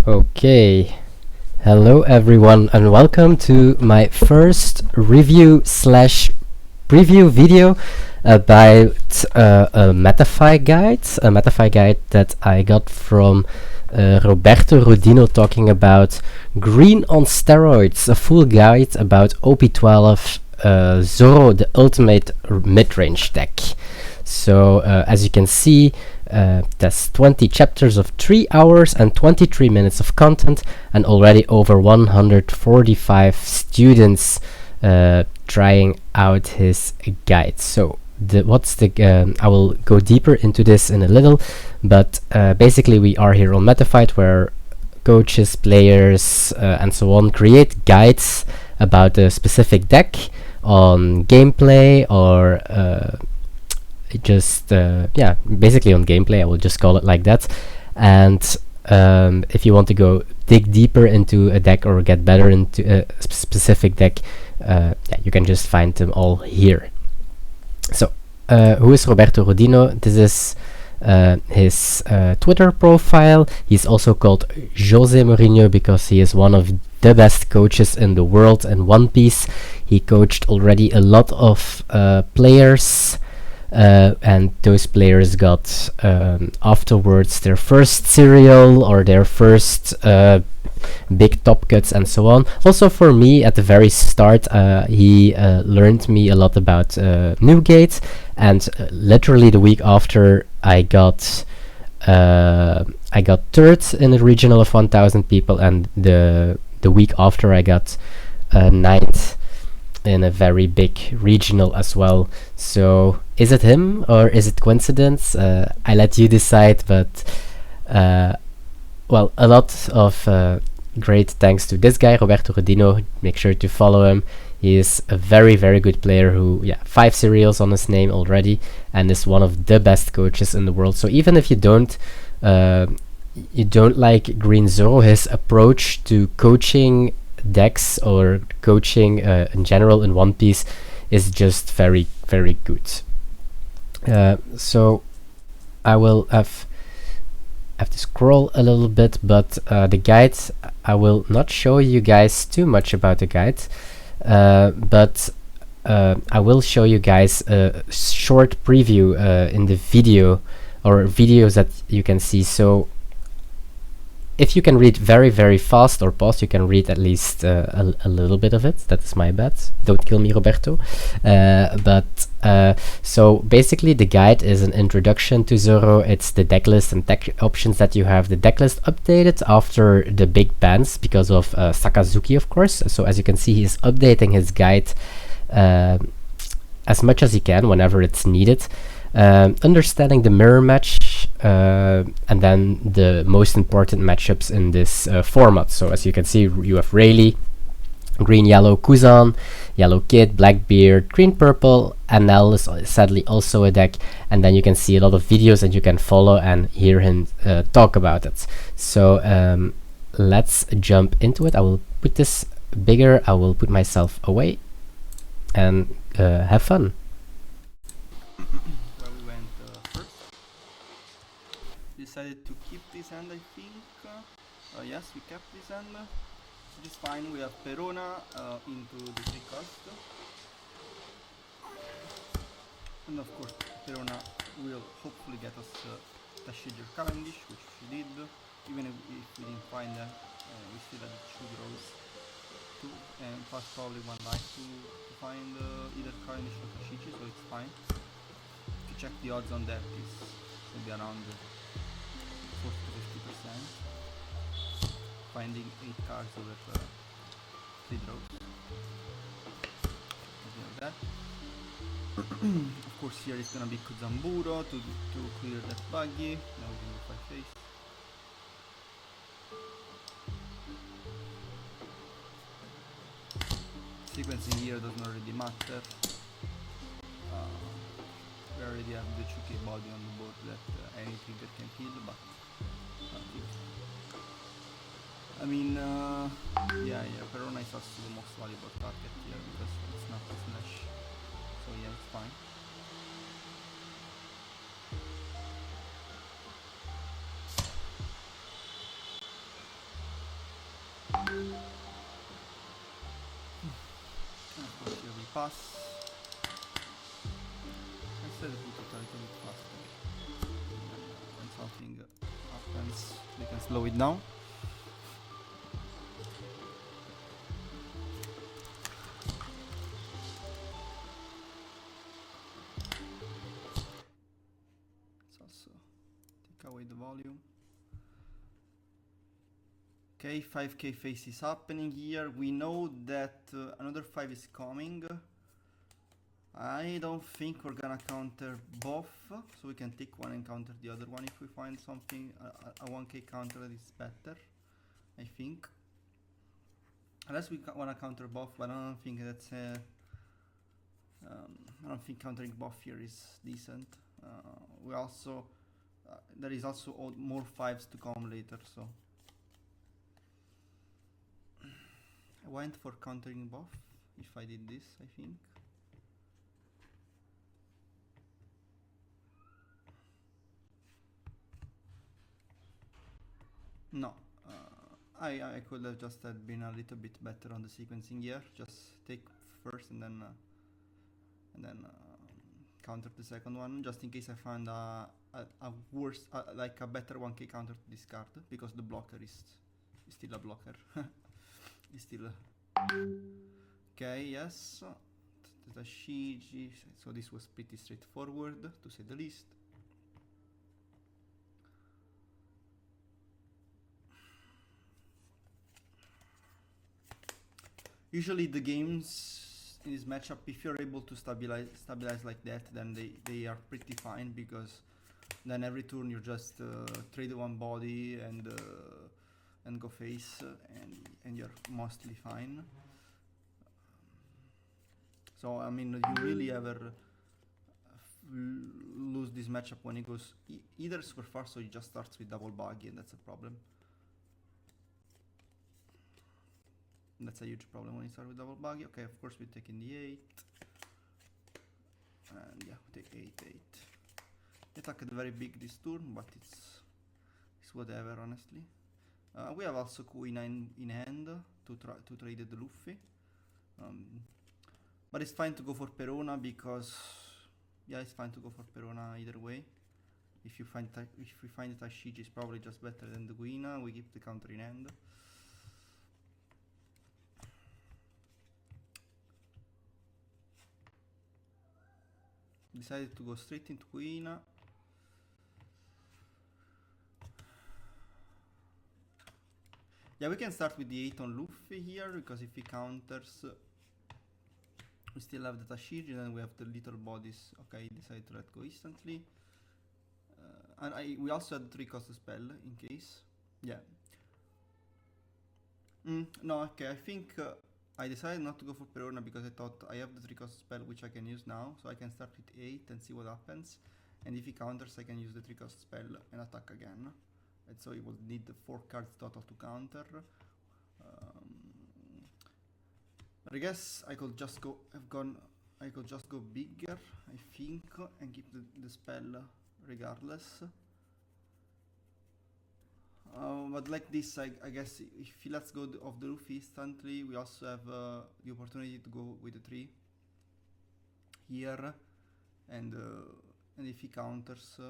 Okay, hello everyone and welcome to my first review slash preview video about a MetaFi guide that I got from Roberto Rondino, talking about Green on Steroids, a full guide about OP12 Zoro, the ultimate mid-range deck. So as you can see, there's 20 chapters of 3 hours and 23 minutes of content, and already over 145 students trying out his guide. So I will go deeper into this in a little, but basically we are here on MetaFight, where coaches, players, and so on create guides about a specific deck on gameplay, or basically on gameplay. I will just call it like that. And if you want to go dig deeper into a deck or get better into a specific deck, you can just find them all here. So who is Roberto Rondino? This is his Twitter profile. He's also called Jose Mourinho because he is one of the best coaches in the world in One Piece. He coached already a lot of players, and those players got afterwards their first cereal or their first big top cuts and so on. Also for me at the very start, he learned me a lot about Newgate, and literally the week after I got third in a regional of 1,000 people, and the week after I got ninth in a very big regional as well. So is it him or is it coincidence? I let you decide, but well, a lot of great thanks to this guy, Roberto Rondino. Make sure to follow him. He is a very, very good player who, 5 cereals on his name already, and is one of the best coaches in the world. So even if you don't like Green Zoro, his approach to coaching decks or coaching in general in One Piece is just very, very good. So I will have to scroll a little bit, but the guide, I will not show you guys too much about the guide, but I will show you guys a short preview in the video, or videos that you can see. So if you can read very, very fast or pause, you can read at least a little bit of it. That is my bet. Don't kill me, Roberto. So basically the guide is an introduction to Zoro. It's the deck list and deck options that you have. The deck list updated after the big bans because of Sakazuki, of course. So as you can see, he's updating his guide as much as he can whenever it's needed. Understanding the mirror match, and then the most important matchups in this format. So as you can see, you have Rayleigh, green yellow Kuzan, yellow Kid, Blackbeard, green purple, and Nell is sadly also a deck. And then you can see a lot of videos and you can follow and hear him talk about it. So let's jump into it. I will put this bigger, I will put myself away, and have fun. Decided to keep this hand, I think. Yes, we kept this hand, which is fine. We have Perona into the 3 cost, and of course Perona will hopefully get us Tcglive Cavendish, which she did. Even if we didn't find them, we still had 2 draws, 2, and plus probably 1 life to find either Cavendish or Tcglive, so it's fine. If you check the odds on that, it should be around 40 to 50%. Finding 8 cards over 3 draws. Something like that. Of course here it's gonna be Kuzamburo to clear that buggy. Now we can go 5 face. Sequencing here does not really matter. We already have the 2k body on the board that any trigger can kill, but I mean, Perona is also the most valuable target here because it's not a slash, so yeah, it's fine. And of course here we pass. I said to put it a little bit faster. When something happens, we can slow it down. Let's also take away the volume. Okay, 5k face is happening here. We know that another 5 is coming. I don't think we're gonna counter both, so we can take one and counter the other one if we find something, a 1k counter that is better, I think. Unless we wanna counter both, but I don't think that's I don't think countering both here is decent. We also, there is also more 5s to come later, so. I went for countering both, if I did this, I think. No, I could have just been a little bit better on the sequencing here. Just take first and then counter the second one, just in case I find a worse, like a better 1k counter to discard, because the blocker is still a blocker. It's still okay. Yes, Tcglive. So this was pretty straightforward, to say the least. Usually the games in this matchup, if you're able to stabilize like that, then they are pretty fine, because then every turn you just trade one body and go face, and you're mostly fine. So I mean, you really ever lose this matchup when it goes either super fast, or it just starts with double buggy, and that's a problem. That's a huge problem when you start with double buggy. Okay, of course we take in the 8. And yeah, we take 8. We attacked very big this turn, but it's whatever, honestly. We have also Queen in hand to trade the Luffy. But it's fine to go for Perona, because yeah, it's fine to go for Perona either way. If we find the Tcglive, is probably just better than the Guina. We keep the counter in hand. Decided to go straight into Guina. Yeah, we can start with the 8 on Luffy here, because if he counters, we still have the Tcglive, then we have the little bodies. Okay, decided to let go instantly. And we also had 3 cost spell in case. Yeah. No, okay, I think I decided not to go for Perona, because I thought I have the 3 cost spell which I can use now, so I can start with 8 and see what happens. And if he counters, I can use the 3 cost spell and attack again. And so he will need the 4 cards total to counter. But I guess I could just go bigger, I think, and keep the spell regardless. But like this, I guess if he lets go of the Luffy instantly, we also have the opportunity to go with the 3 here, and if he counters,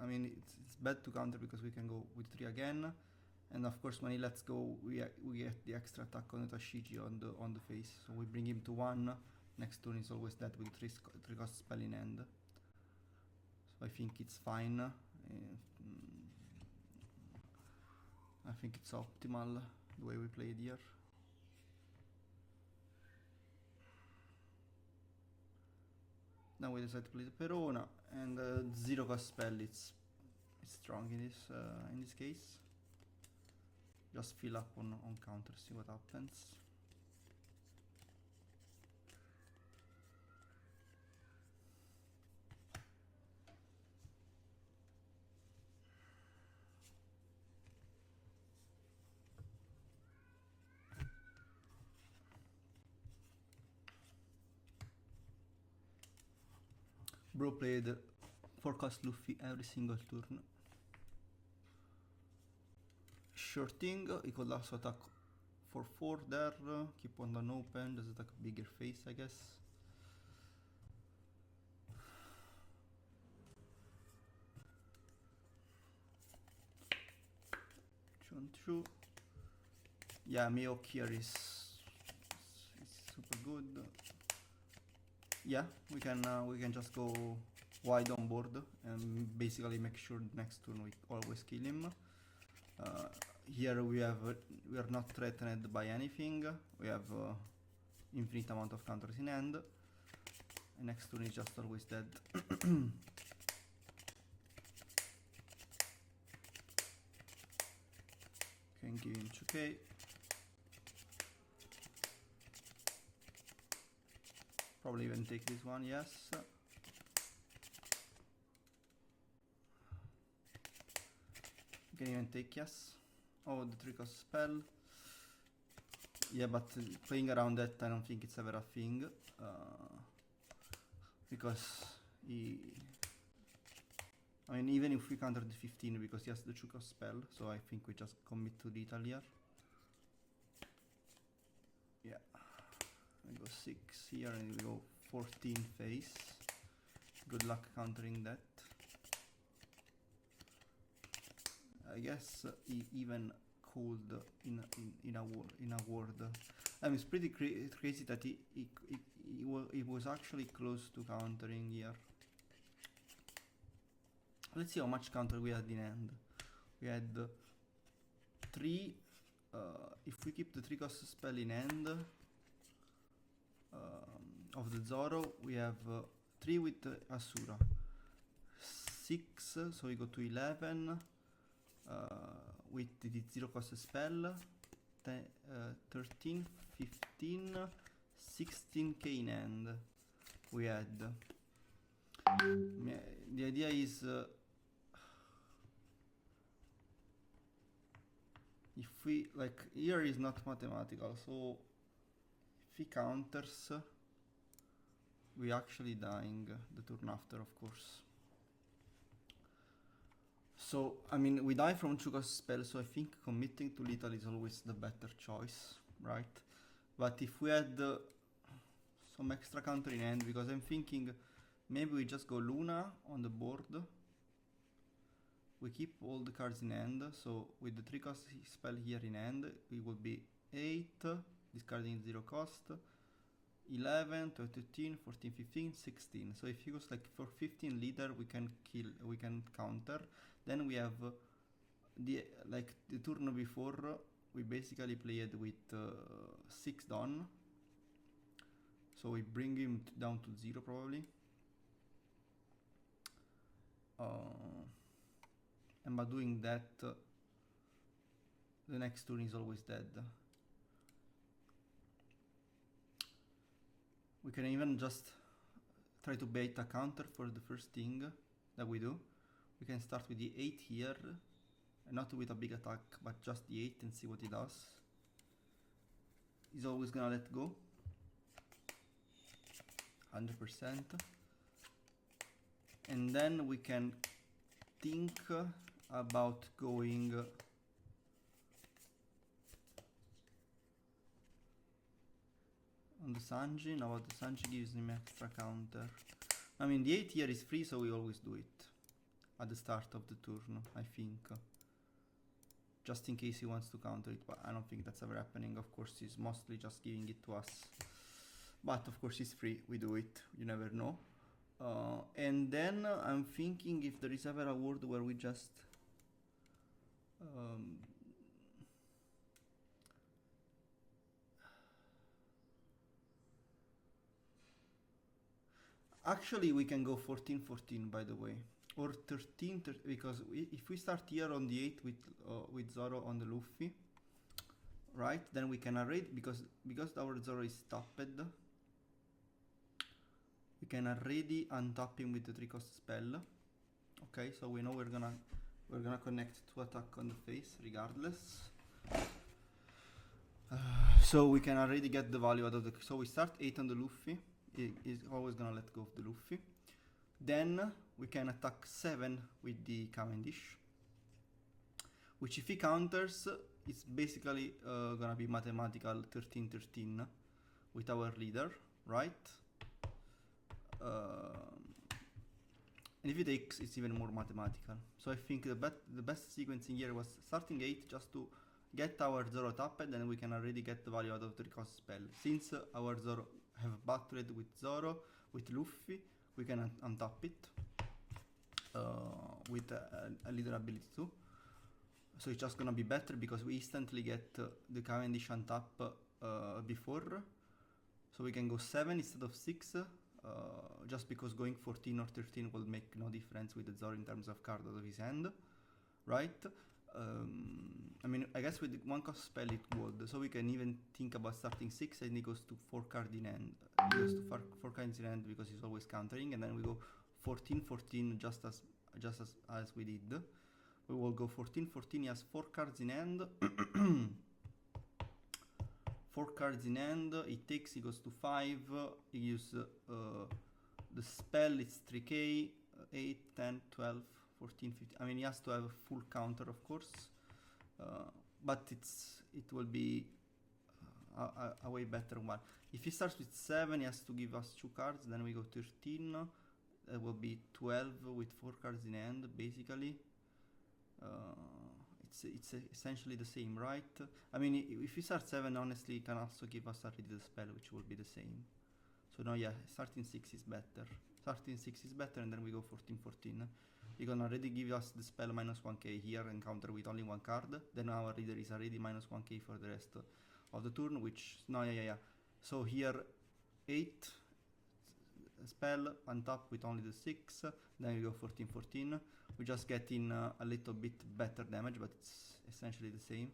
I mean, it's bad to counter because we can go with 3 again, and of course when he lets go, we get the extra attack on the Tcglive on the face, so we bring him to 1. Next turn is always dead with 3 cost spell in hand. So I think it's fine. I think it's optimal the way we played here. Now we decide to play the Perona, and 0 cost spell. It's strong in this case. Just fill up on counter, see what happens. Bro played 4 cost Luffy every single turn. Sure thing, he could also attack 4/4 there, keep one down open, this is like a bigger face I guess. True. Yeah, Miyok here is super good. Yeah, we can just go wide on board and basically make sure next turn we always kill him. Here we are not threatened by anything. We have infinite amount of counters in hand. And next turn is just always dead. Can give him 2k. Probably even take this one, yes. Can even take, yes. Oh, the 3-cost spell. Yeah, but playing around that, I don't think it's ever a thing. Because I mean, even if we counter the 15, because he has the 2-cost spell, so I think we just commit to lethal here. Yeah. We go 6 here and we go 14 face. Good luck countering that. I guess he even called in a word. I mean, it's pretty crazy that he was actually close to countering here. Let's see how much counter we had in hand. We had 3. If we keep the 3-cost spell in hand of the Zoro, we have 3 with Asura, 6, so we go to 11 with the 0-cost spell, 13, 15, 16k in hand we had. The idea is if we, like, here is not mathematical, so if he counters, we actually dying the turn after, of course. So, I mean, we die from 2-cost spell, so I think committing to lethal is always the better choice, right? But if we had some extra counter in hand, because I'm thinking maybe we just go Luna on the board. We keep all the cards in hand, so with the 3-cost spell here in hand, we will be 8, discarding 0 cost, 11, 12, 13, 14, 15, 16. So if he goes like for 15 leader, we can counter. Then we have the turn before, we basically played with 6 down. So we bring him down to 0 probably. And by doing that, the next turn is always dead. We can even just try to bait a counter for the first thing that we do. We can start with the 8 here, and not with a big attack, but just the 8 and see what he does. He's always gonna let go. 100%. And then we can think about going on the Sanji. Now the Sanji gives him extra counter. I mean, the 8 here is free, so we always do it at the start of the turn, I think. Just in case he wants to counter it, but I don't think that's ever happening. Of course, he's mostly just giving it to us. But of course, it's free, we do it, you never know. And then I'm thinking if there is ever a world where we just actually we can go 14-14 by the way, or 13, because if we start here on the 8 with Zoro on the Luffy, right, then we can array, because our Zoro is tapped, we can already untap him with the 3-cost spell. Okay, so we know we're gonna connect to attack on the face regardless. So we can already get the value out of the. So we start 8 on the Luffy. He's always gonna let go of the Luffy. Then we can attack 7 with the Cavendish, which if he counters, it's basically gonna be mathematical 13-13 with our leader, right? And if it takes, it's even more mathematical. So I think the best sequencing here was starting 8 just to get our Zoro tapped, and then we can already get the value out of the recost spell. Since our Zoro have battled with Zoro, with Luffy, we can untap it with a leader ability too. So it's just gonna be better because we instantly get the Cavendish untap before. So we can go 7 instead of 6, just because going 14 or 13 will make no difference with the Zoro in terms of card out of his hand, right? I mean, I guess with the 1 cost spell it would, so we can even think about starting 6 and he goes to 4 card in hand. He goes to 4 cards in hand because he's always countering, and then we go 14-14 just as we did. We will go 14-14, he has 4 cards in hand. 4 cards in hand, he takes, he goes to 5, he uses the spell, it's 3k, 8, 10, 12, 14, 15, I mean he has to have a full counter of course, but it will be a way better one. If he starts with 7, he has to give us 2 cards, then we go 13, it will be 12 with 4 cards in hand basically. It's essentially the same, right? I mean, if we start 7, honestly, it can also give us already the spell, which will be the same. So now, yeah, starting 6 is better. Starting 6 is better, and then we go 14-14. He can already give us the spell minus 1k here and counter with only 1 card. Then our leader is already minus 1k for the rest of the turn, which, no, yeah. So here, 8 spell, untap with only the 6, then we go 14-14. We just get in a little bit better damage, but it's essentially the same.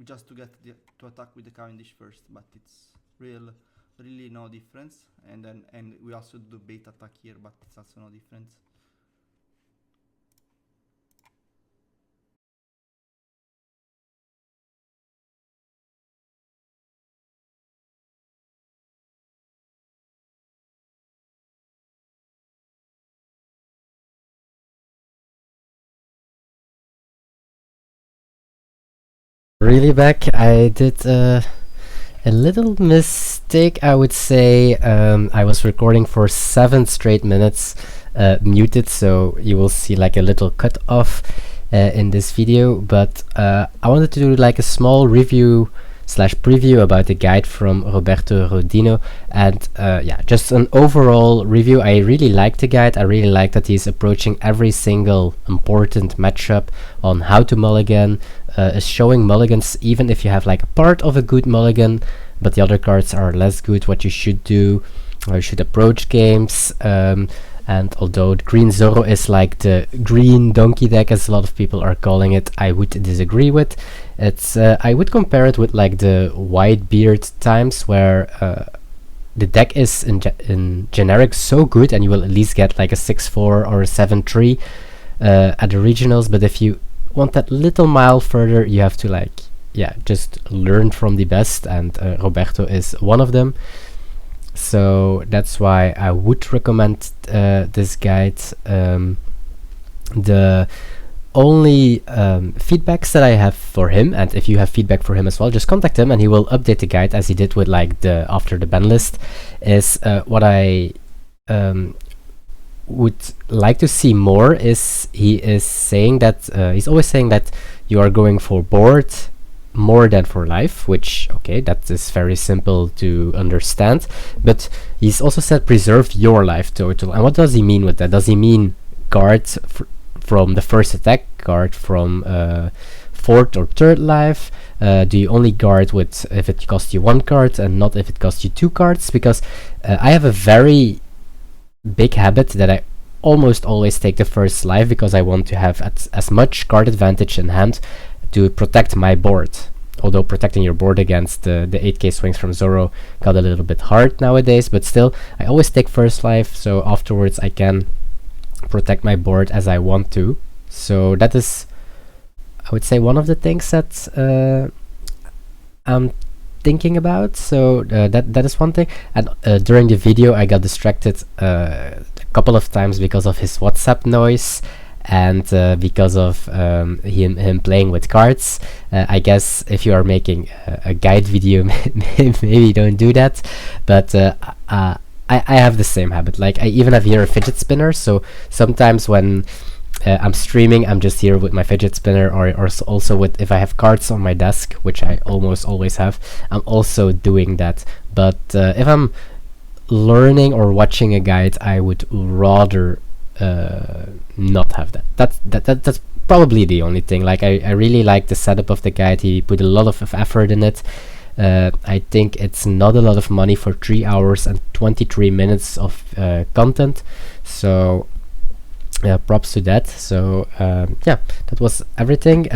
Just to get to attack with the Cavendish first, but it's really no difference. And we also do bait attack here, but it's also no difference. Really back, I did a little mistake, I would say. I was recording for 7 straight minutes muted, so you will see like a little cut off in this video, but I wanted to do like a small review slash preview about the guide from Roberto Rondino, and yeah, just an overall review. I really like the guide. I really like that he's approaching every single important matchup on how to mulligan, is showing mulligans even if you have like a part of a good mulligan but the other cards are less good, what you should do, how you should approach games. And although the green Zoro is like the green donkey deck, as a lot of people are calling it, I would disagree with. It's I would compare it with like the white beard times, where the deck is in generic so good, and you will at least get like a 6-4 or a 7-3 at the regionals. But if you want that little mile further, you have to like, yeah, just learn from the best, and Roberto is one of them. So that's why I would recommend this guide. The only feedbacks that I have for him, and if you have feedback for him as well, just contact him and he will update the guide as he did with like the after the ban list, is what I would like to see more is he is saying that he's always saying that you are going for board more than for life, which, okay, that is very simple to understand, but he's also said preserve your life total. And what does he mean with that? Does he mean guard from the first attack, guard from 4th or 3rd life? Do you only guard with if it costs you 1 card and not if it costs you 2 cards? Because I have a very big habit that I almost always take the first life because I want to have as much card advantage in hand to protect my board. Although protecting your board against the 8k swings from Zoro got a little bit hard nowadays, but still, I always take first life, so afterwards I can protect my board as I want to. So that is, I would say, one of the things that I'm thinking about. So that is one thing. And during the video I got distracted a couple of times because of his WhatsApp noise, and because of him playing with cards. I guess if you are making a guide video, maybe don't do that, but I have the same habit. Like, I even have here a fidget spinner, so sometimes when I'm streaming, I'm just here with my fidget spinner, or also with, if I have cards on my desk, which I almost always have, I'm also doing that. But if I'm learning or watching a guide, I would rather not have that. That's probably the only thing. Like, I really like the setup of the guide. He put a lot of effort in it. I think it's not a lot of money for 3 hours and 23 minutes of content, so props to that. So yeah, that was everything.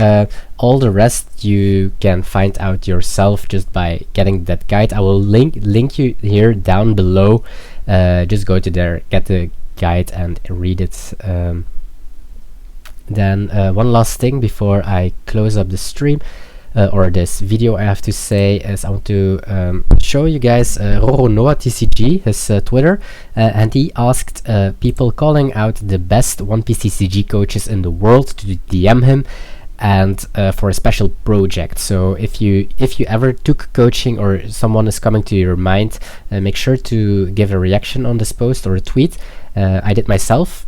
All the rest you can find out yourself just by getting that guide. I will link you here down below. Just go to there, get the guide and read it. Then one last thing before I close up the stream, or this video, I have to say, is I want to show you guys TCG, his Twitter, and he asked people calling out the best OnePieceTCG coaches in the world to DM him, and for a special project. So if you ever took coaching, or someone is coming to your mind, make sure to give a reaction on this post or a tweet. I did myself.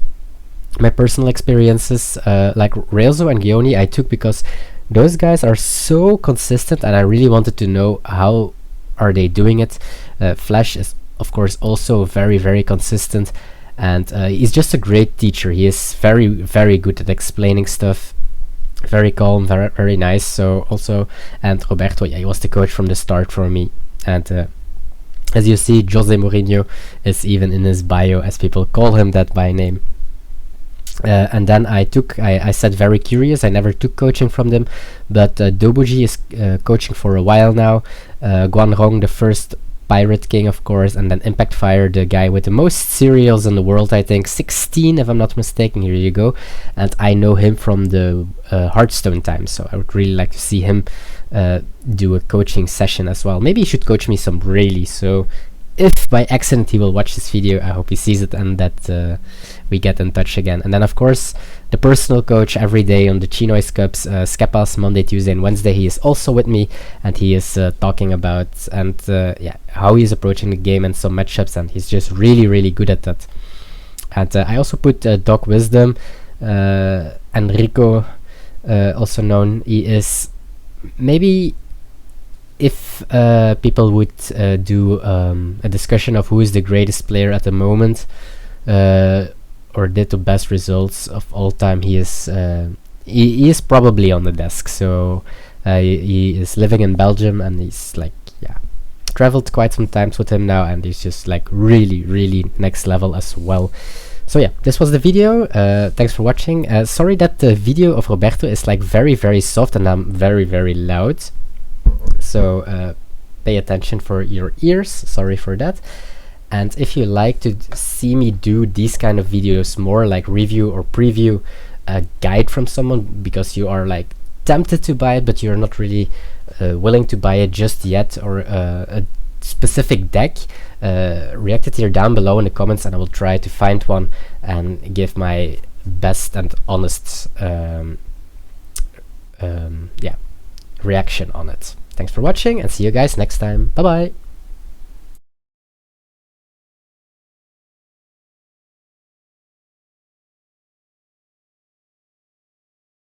My personal experiences, like Railzo and Gioni, I took because those guys are so consistent, and I really wanted to know how are they doing it. Flash is of course also very, very consistent, and he's just a great teacher. He is very, very good at explaining stuff, very calm, very, very nice. So also, and Roberto, yeah, he was the coach from the start for me. And as you see, Jose Mourinho is even in his bio, as people call him that by name. And then I said very curious, I never took coaching from them, but Dobuji is coaching for a while now. Guanrong, the first Pirate King, of course, and then Impact Fire, the guy with the most serials in the world, I think 16 if I'm not mistaken. Here you go. And I know him from the Hearthstone times, so I would really like to see him do a coaching session as well. Maybe he should coach me some Rayleigh, so if by accident he will watch this video, I hope he sees it, and that we get in touch again. And then of course the personal coach every day on the ChinoizeCups, Skepas, Monday, Tuesday and Wednesday, he is also with me, and he is talking about yeah, how he's approaching the game and some matchups, and he's just really, really good at that. And I also put Doc Wisdom, Enrico, also known, he is maybe, if people would do a discussion of who is the greatest player at the moment, or did the best results of all time, he is probably on the desk. So he is living in Belgium, and he's like, yeah, traveled quite some times with him now, and he's just like really, really next level as well. So yeah, this was the video. Thanks for watching. Sorry that the video of Roberto is like very, very soft, and I'm very, very loud. So pay attention for your ears, sorry for that. And if you like to see me do these kind of videos more, like review or preview a guide from someone, because you are like tempted to buy it but you're not really willing to buy it just yet, or a specific deck, react it here down below in the comments, and I will try to find one and give my best and honest yeah, reaction on it. Thanks for watching, and see you guys next time. Bye bye.